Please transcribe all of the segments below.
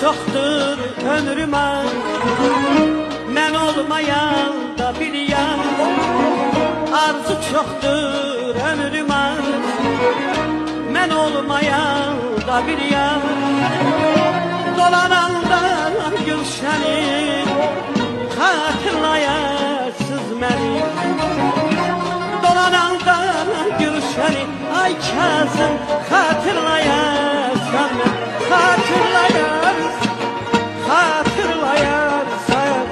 çoxdur ömrümə, mən olmayan da biliyəm. Arzu çoxdur ömrümə, mən olmayan da biliyəm. Dolananda gülşəni xatırlayasız məni. Dolananda gülşəni ay Kazım xatırlayasan məni. Hatırlayarsan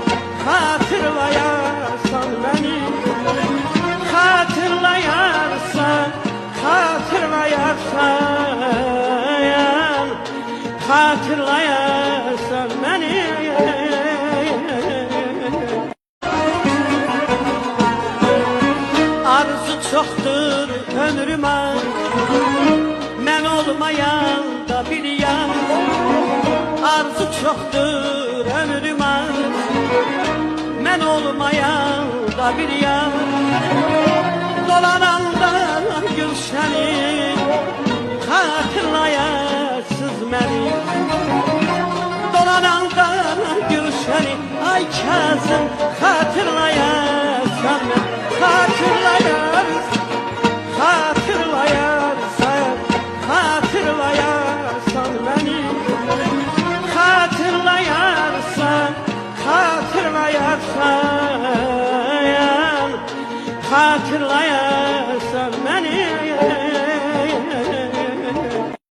beni, hatırlayarsan beni. Arzu çoxdur ömrümə, mən olmayan da biliyəm. Arzu çoxdur ömrümə, mən olmayan da biliyəm. Dolananda gülşəni xatırlayasız məni. Dolananda gülşəni ay Kazım